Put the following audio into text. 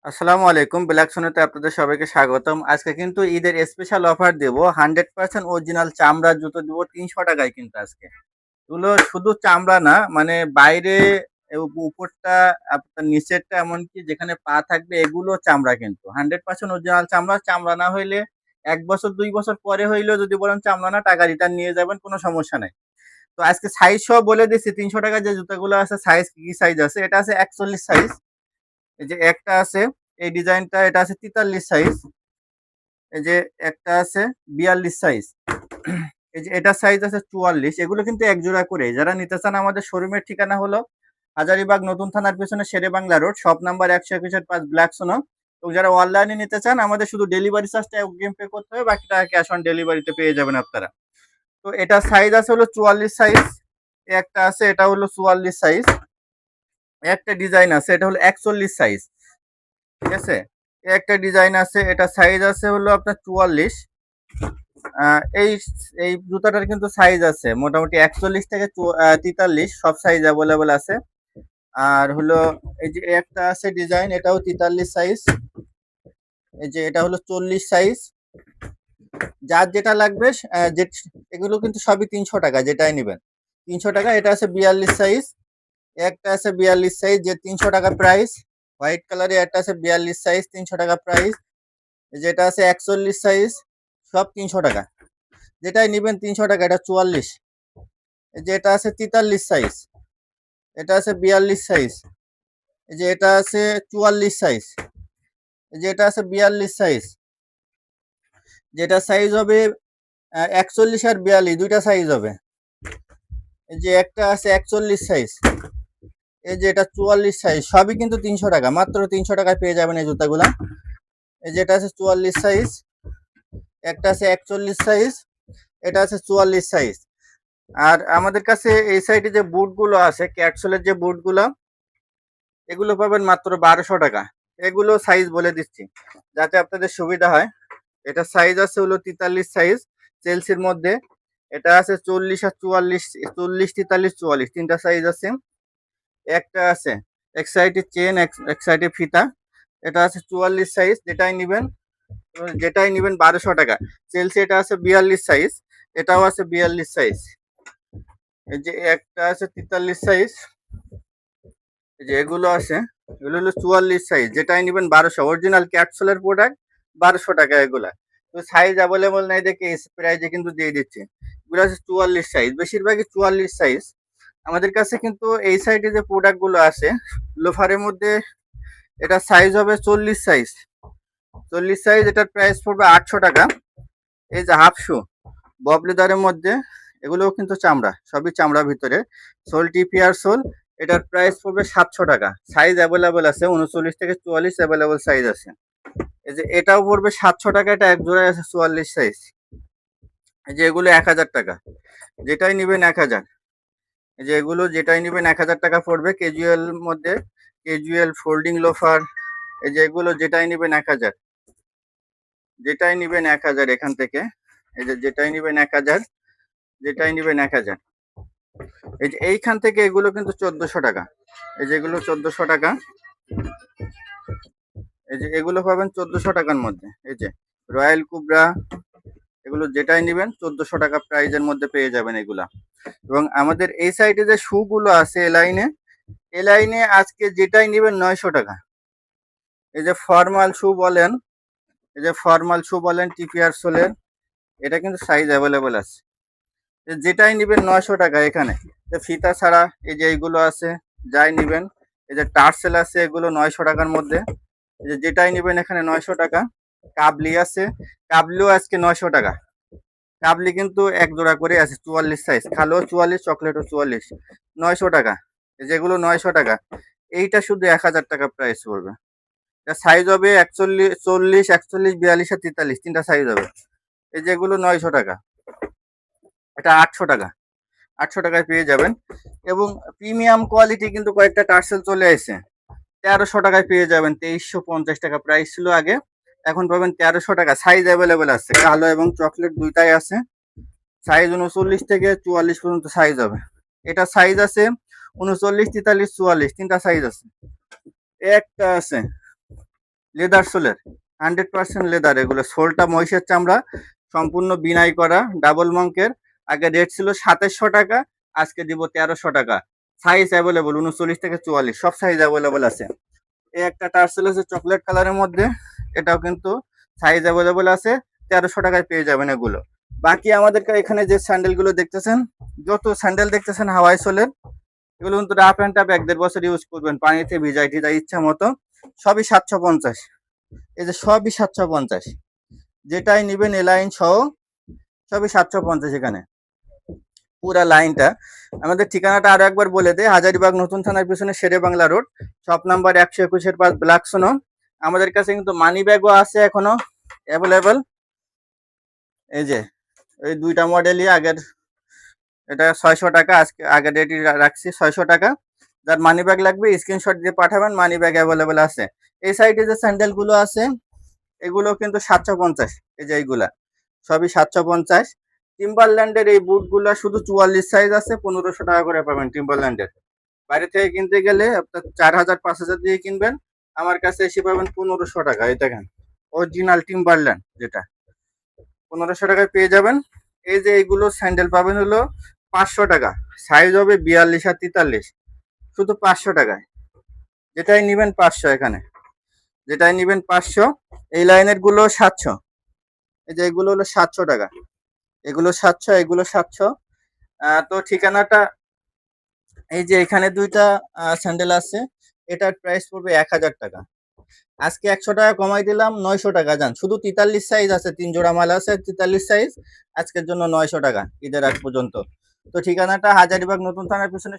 আসসালামু আলাইকুম। ব্ল্যাক সোনাতে আপনাদের সবাইকে স্বাগতম। আজকে কিন্তু ঈদের স্পেশাল অফার দেব। 100% অরিজিনাল চামড়ার জুতো দিব ৩০০ টাকায় কিন্তু আজকে। এগুলো শুধু চামড়া না, মানে বাইরে উপরটা আপনার নিচেরটা এমনকি যেখানে পা থাকবে এগুলো চামড়া কিন্তু। 100% অরিজিনাল চামড়া। চামড়া না হইলে ১ বছর ২ বছর পরে হইলেও যদি বলেন চামড়া না, টাকা রিটার্ন নিয়ে যাবেন, কোনো সমস্যা নাই। তো আজকে সাইজ সহ বলে দিচ্ছি ৩০০ টাকায় যে জুতাগুলো আছে সাইজ কি, কি সাইজ আছে। এটা আছে ৪১ সাইজ। এই যে একটা আছে এই ডিজাইনটা, এটা আছে ৪৩ সাইজ। এই যে একটা আছে ৪২ সাইজ। এই যে এটা সাইজ আছে ৪৪। এগুলো কিন্তু এক জোড়া করে। যারা নিতে চান আমাদের শোরুমের ঠিকানা হলো হাজারীবাগ নতুন থানার পেছনে শেরেবাংলা রোড, শপ নাম্বার ১২১-৫ ব্ল্যাক সোনো। এবং যারা অনলাইনে নিতে চান আমাদের শুধু ডেলিভারি চার্জটা অগ্রিম পে করতে হবে, বাকি টাকা ক্যাশ অন ডেলিভারিতে পেয়ে যাবেন আপনারা। তো এটা সাইজ আছে হলো ৪৪ সাইজ। একটা আছে এটা হলো ৪৪ সাইজ। একটা ডিজাইন আছে এটা হলো ৪১ সাইজ। ঠিক আছে, একটা ডিজাইন আছে, এটা সাইজ আছে হলো আপনার ৪৪। এই এই জুতাটার কিন্তু সাইজ আছে মোটামুটি ৪১ থেকে ৪৩, সব সাইজ অ্যাভেলেবল আছে। আর হলো এই যে একটা আছে ডিজাইন, এটাও ৪৩ সাইজ। এই যে এটা হলো ৪০ সাইজ। যার যেটা লাগবে এগুলো কিন্তু সবই ৩০০ টাকা, যেটাই নেবেন ৩০০ টাকা। এটা আছে ৪২ সাইজ। একটা আছে ৪২ সাইজ, যে ৩০০ টাকা প্রাইস। হোয়াইট কালারে একটা আছে ৪২ সাইজ, ৩০০ টাকা প্রাইস। যেটা আছে ৪১ সাইজ, সব ৩০০ টাকা, যেটাই নেবেন ৩০০ টাকা। এটা ৪৪। এই যে এটা আছে ৪৩ সাইজ। এটা আছে ৪২ সাইজ। এই যে এটা আছে ৪৪ সাইজ। এই যে এটা আছে ৪২ সাইজ। যেটা সাইজ হবে ৪১ আর ৪২, দুইটা সাইজ হবে। এই যে একটা আছে ৪১ সাইজ। এই যে এটা ৪৪ সাইজ, সবই কিন্তু ৩০০ টাকা, মাত্র ৩০০ টাকায় পেয়ে যাবেন এই জুতাগুলা। এই যে এটা আছে ৪৪ সাইজ। একটা আছে ৪১ সাইজ। এটা আছে ৪৪ সাইজ। আর আমাদের কাছে এই সাইডে যে বুটগুলো আছে, ক্যাটসোলের যে বুটগুলো, এগুলো পাবেন মাত্র ১২০০ টাকা। এগুলো সাইজ বলে দিচ্ছি যাতে আপনাদের সুবিধা হয়। এটা সাইজ আছে হলো ৪৩ সাইজ, চেলসির মধ্যে। এটা আছে ৪০ আর ৪৪, ৪০, ৪৩, ৪৪, তিনটা সাইজ আছে। একটা আছে এক সাইডে চেন, এক সাইডে ফিতা। এটা আছে ৪৪ সাইজ, যেটাই নিবেন ১২০০ টাকা। চেলসি এটা আছে ৪২ সাইজ। এটাও আছে ৪২ সাইজ। এই যে একটা আছে ৪৩ সাইজ। এই যে এগুলো আছে, এগুলো হলো ৪৪ সাইজ, যেটাই নিবেন ১২০০। অরিজিনাল ক্যাটসোলের প্রোডাক্ট, ১২০০ টাকা এগুলা। তো সাইজ অ্যাভেলেবল নাই দেখে এই প্রাইজে কিন্তু দিয়ে দিচ্ছি। এগুলো আছে ৪৪ সাইজ, বেশিরভাগই ৪৪ সাইজ। আমাদের কাছে কিন্তু এই সাইডে যে প্রোডাক্ট গুলো আছে লোফারের মধ্যে, এটা সাইজ হবে ৪০ সাইজ। ৪০ সাইজ, এটার প্রাইস পড়বে ৮০০ টাকা। এই যে হাফ শু বব লেদারের মধ্যে, এগুলোও কিন্তু চামড়া, সবই চামড়ার ভিতরে। Sole TPR sole. এটার প্রাইস পড়বে ৭০০ টাকা। সাইজ অ্যাভেলেবল আছে ৩৯ থেকে ৪৪ অ্যাভেলেবল সাইজ আছে। এই যে এটাও পড়বে ৭০০ টাকা। এটা এক জোড়ায় আছে ৪৪ সাইজ। এই যে এগুলো ১০০০ টাকা, যেটাই নিবেন ১০০০। এই যে এগুলো যেটাই নিবেন ১০০০ টাকা পড়বে। ক্যাজুয়াল মধ্যে, ক্যাজুয়াল ফোল্ডিং লোফার। এই যে এগুলো যেটাই নিবেন ১০০০, যেটাই নিবেন ১০০০ এখান থেকে। এই যে যেটাই নিবেন ১০০০, যেটাই নিবেন ১০০০। এই যে এইখান থেকে এগুলো কিন্তু ১৪০০ টাকা। এই যে এগুলো ১৪০০ টাকা। এই যে এগুলো পাবেন ১৪০০ টাকার মধ্যে। এই যে রয়্যাল কুবরা, এগুলো যেটাই নিবেন ১৪০০ টাকা প্রাইজের মধ্যে পেয়ে যাবেন এগুলা। এবং আমাদের এই সাইডে যে শু গুলো আছে এ লাইনে আজকে যেটাই নিবেন ৯০০ টাকা। এই যে ফর্মাল শু বলেন, এই যে ফর্মাল শু বলেন টিপিআর সোলের, এটা কিন্তু সাইজ অ্যাভেলেবল আছে। যেটাই নিবেন ৯০০ টাকা এখানে। ফিতা ছাড়া এই যে এইগুলো আছে, যাই নিবেন। এই যে টার্সেল আছে, এগুলো ৯০০ টাকার মধ্যে। এই যে যেটাই নিবেন এখানে ৯০০ টাকা। কাবলি আছে, কাবলিও আজকে ৯০০ টাকা। কাবলি কিন্তু এক জোড়া করে আছে ৪৪ সাইজ, কালো ৪৪, চকলেটও ৪৪, ৯০০ টাকা। যেগুলো ৯০০ টাকা, এইটা শুধু ১০০০ টাকা প্রাইস পড়বে। এটা সাইজ হবে ৪১, ৪০, ৪১, ৪২ আর ৪৩, তিনটা সাইজ হবে। এই যেগুলো ৯০০ টাকা, এটা ৮০০ টাকা। ৮০০ টাকায় পেয়ে যাবেন। এবং প্রিমিয়াম কোয়ালিটি কিন্তু কয়েকটা টার্সেল চলে এসেছে, ১৩০০ টাকায় পেয়ে যাবেন। ২৩৫০ টাকা প্রাইস ছিল আগে, এখন পাবেন ১৩০০ টাকা। সাইজ অ্যাভেলেবেল আছে, কালো এবং চকলেট দুইটাই আছে। সাইজ ৩৯ থেকে ৪৪ পর্যন্ত সাইজ হবে। এটা সাইজ আছে ৩৯, ৪৩, ৪৪, তিনটা সাইজ আছে। একটা আছে লেদার সোলের, 100% লেদার। এগুলো সোলটা মহিষের চামড়া, সম্পূর্ণ বিনাই করা, ডাবল মঙ্কের। আগে রেট ছিল 2700 টাকা, আজকে দিব 1300 টাকা। সাইজ অ্যাভেলেবল 39 থেকে 44, সব সাইজ অ্যাভেলেবল আছে। এই একটা টার্সেল আছে চকলেট কালারের মধ্যে, এটাও কিন্তু সাইজ অ্যাভেলেবল আছে, 1300 টাকায় পেয়ে যাবেন এগুলো। বাকি আমাদের এখানে যে স্যান্ডেল গুলো দেখতেছেন, যত স্যান্ডেল দেখতেছেন হাওয়াই সোলের, এগুলো কিন্তু রাফ অ্যান্ড টাফ 1-1.5 বছর ইউজ করবেন, পানিতে ভিজাই টিজাই ইচ্ছা মতো। সবই 750, এই যে সবই 750, যেটাই নিবেন এ লাইন সহ সবই 750। এখানে পুরা লাইনটা। আমাদের ঠিকানাটা আরো একবার বলে দেয়, হাজারিবাগ নতুন থানার পিছনে শেরে বাংলা রোড, শপ নাম্বার 121-এর পাশ, ব্ল্যাক সোনো। আমাদের কাছে কিন্তু মানি ব্যাগও আছে এখনো অ্যাভেলেবেল। এই যে এই দুইটা মডেলই, আগের এটা 600 টাকা, আজকে আগের রেটই রাখছি 600 টাকা। যার মানি ব্যাগ লাগবে স্ক্রিনশট দিয়ে পাঠাবেন, মানি ব্যাগ অ্যাভেলেবেল আছে। এই সাইডে যে স্যান্ডেল গুলো আছে এগুলো কিন্তু 750, এই যে এইগুলা সবই 750। টিম্বারল্যান্ডের এই বুট গুলা শুধু 44 সাইজ আছে, 1500 টাকা করে পাবেন টিম্বারল্যান্ডের। বাইরে থেকে কিনতে গেলে আপনার 4000-5000 দিয়ে কিনবেন, আমার কাছে এসে পাবেন 1500 টাকা। এই দেখেন অরিজিনাল টিম্বারল্যান্ড, যেটা 1500 টাকায় পেয়ে যাবেন। এই যে এইগুলো স্যান্ডেল পাবেন হলো 500 টাকা, সাইজ হবে 42 আর 43, শুধু 500 টাকায়। যেটাই নিবেন 500, এখানে যেটাই নিবেন 500। এই লাইনের গুলো 700, এই যে এগুলো হলো 700 টাকা, এগুলো 700, এগুলো 700। তো ঠিকানাটা, এই যে এখানে দুইটা স্যান্ডেল আছে, এটার প্রাইস পড়বে 1000 টাকা। আজকে 100 টাকা কমাই দিলাম, 900 টাকা যান। শুধু 43 সাইজ আছে, 3 জোড়া মাল আছে 43 সাইজ, আজকের জন্য 900 টাকা ঈদের আগ পর্যন্ত। তো ঠিকানাটা হাজারিবাগ নতুন থানার পিছনে